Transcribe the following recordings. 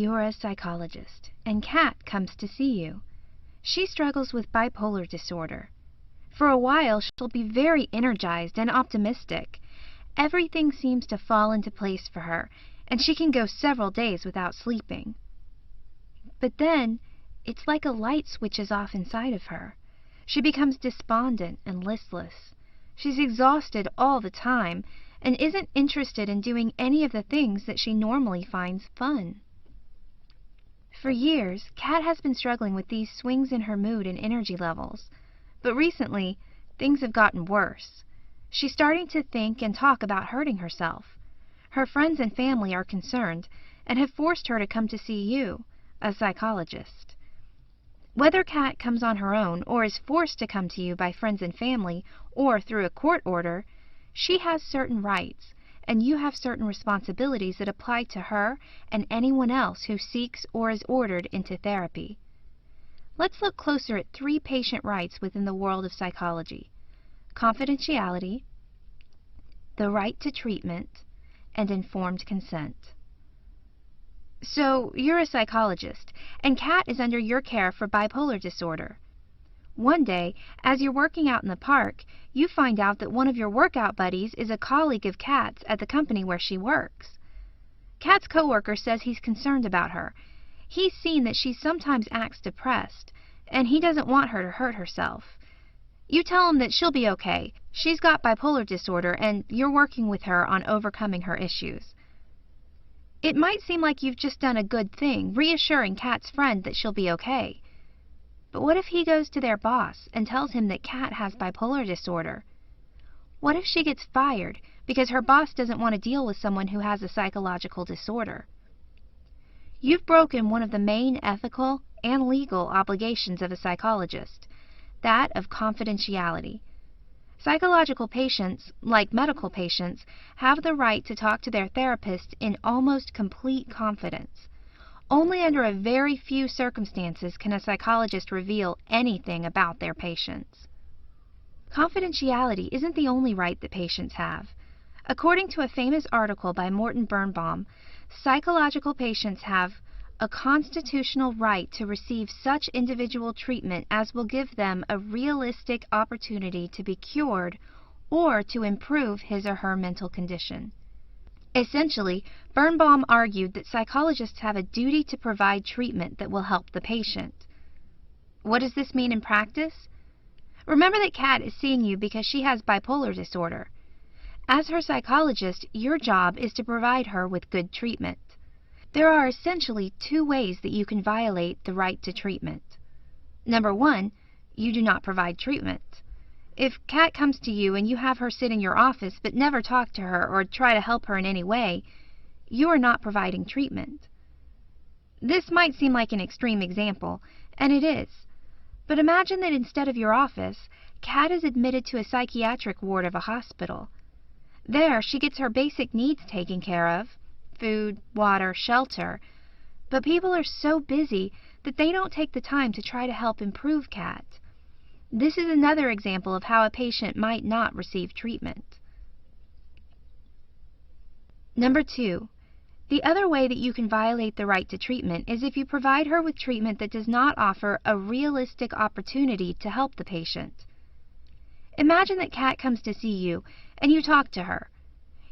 You're a psychologist, and Kat comes to see you. She struggles with bipolar disorder. For a while, she'll be very energized and optimistic. Everything seems to fall into place for her, and she can go several days without sleeping. But then, it's like a light switches off inside of her. She becomes despondent and listless. She's exhausted all the time and isn't interested in doing any of the things that she normally finds fun. For years, Kat has been struggling with these swings in her mood and energy levels. But recently, things have gotten worse. She's starting to think and talk about hurting herself. Her friends and family are concerned and have forced her to come to see you, a psychologist. Whether Kat comes on her own or is forced to come to you by friends and family or through a court order, she has certain rights, and you have certain responsibilities that apply to her and anyone else who seeks or is ordered into therapy. Let's look closer at 3 patient rights within the world of psychology: confidentiality, the right to treatment, and informed consent. So, you're a psychologist, and Kat is under your care for bipolar disorder. One day, as you're working out in the park, you find out that one of your workout buddies is a colleague of Kat's at the company where she works. Kat's coworker says he's concerned about her. He's seen that she sometimes acts depressed, and he doesn't want her to hurt herself. You tell him that she'll be okay. She's got bipolar disorder, and you're working with her on overcoming her issues. It might seem like you've just done a good thing, reassuring Kat's friend that she'll be okay. But what if he goes to their boss and tells him that Kat has bipolar disorder? What if she gets fired because her boss doesn't want to deal with someone who has a psychological disorder? You've broken one of the main ethical and legal obligations of a psychologist, that of confidentiality. Psychological patients, like medical patients, have the right to talk to their therapist in almost complete confidence. Only under a very few circumstances can a psychologist reveal anything about their patients. Confidentiality isn't the only right that patients have. According to a famous article by Morton Birnbaum, psychological patients have a constitutional right to receive such individual treatment as will give them a realistic opportunity to be cured or to improve his or her mental condition. Essentially, Birnbaum argued that psychologists have a duty to provide treatment that will help the patient. What does this mean in practice? Remember that Kat is seeing you because she has bipolar disorder. As her psychologist, your job is to provide her with good treatment. There are essentially 2 ways that you can violate the right to treatment. Number 1, you do not provide treatment. If Kat comes to you and you have her sit in your office but never talk to her or try to help her in any way, you are not providing treatment. This might seem like an extreme example, and it is. But imagine that instead of your office, Kat is admitted to a psychiatric ward of a hospital. There, she gets her basic needs taken care of: food, water, shelter. But people are so busy that they don't take the time to try to help improve Kat. This is another example of how a patient might not receive treatment. Number 2, the other way that you can violate the right to treatment is if you provide her with treatment that does not offer a realistic opportunity to help the patient. Imagine that Kat comes to see you and you talk to her.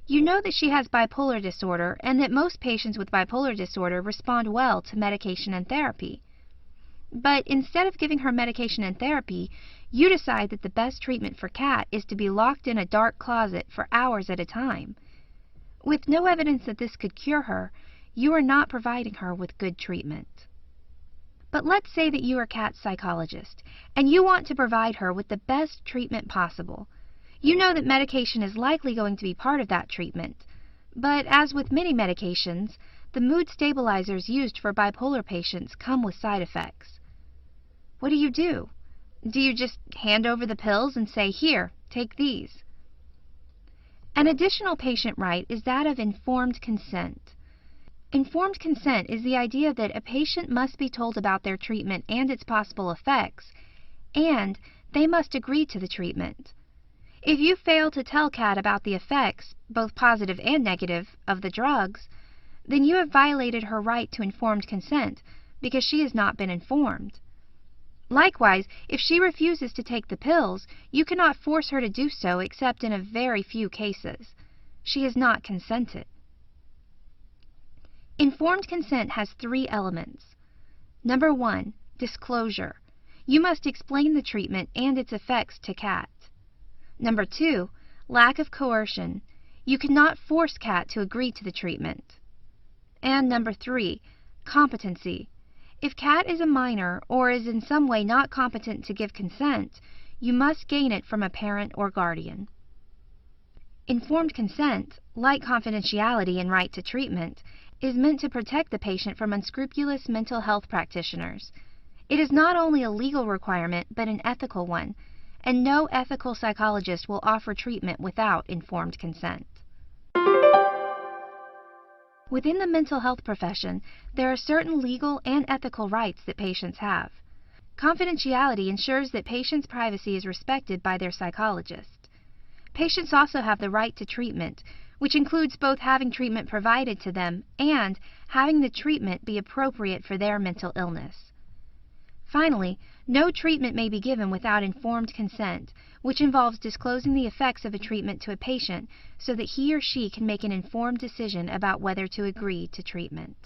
You know that she has bipolar disorder and that most patients with bipolar disorder respond well to medication and therapy. But instead of giving her medication and therapy, you decide that the best treatment for Kat is to be locked in a dark closet for hours at a time. With no evidence that this could cure her, you are not providing her with good treatment. But let's say that you are Kat's psychologist, and you want to provide her with the best treatment possible. You know that medication is likely going to be part of that treatment, but as with many medications, the mood stabilizers used for bipolar patients come with side effects. What do? Do you just hand over the pills and say, "Here, take these"? An additional patient right is that of informed consent. Informed consent is the idea that a patient must be told about their treatment and its possible effects, and they must agree to the treatment. If you fail to tell Kat about the effects, both positive and negative, of the drugs, then you have violated her right to informed consent because she has not been informed. Likewise, if she refuses to take the pills, you cannot force her to do so except in a very few cases. She has not consented. Informed consent has 3 elements. Number 1, disclosure. You must explain the treatment and its effects to Kat. Number 2, lack of coercion. You cannot force Kat to agree to the treatment. And number 3, competency. If Kat is a minor or is in some way not competent to give consent, you must gain it from a parent or guardian. Informed consent, like confidentiality and right to treatment, is meant to protect the patient from unscrupulous mental health practitioners. It is not only a legal requirement, but an ethical one, and no ethical psychologist will offer treatment without informed consent. Within the mental health profession, there are certain legal and ethical rights that patients have. Confidentiality ensures that patients' privacy is respected by their psychologist. Patients also have the right to treatment, which includes both having treatment provided to them and having the treatment be appropriate for their mental illness. Finally, no treatment may be given without informed consent, which involves disclosing the effects of a treatment to a patient so that he or she can make an informed decision about whether to agree to treatment.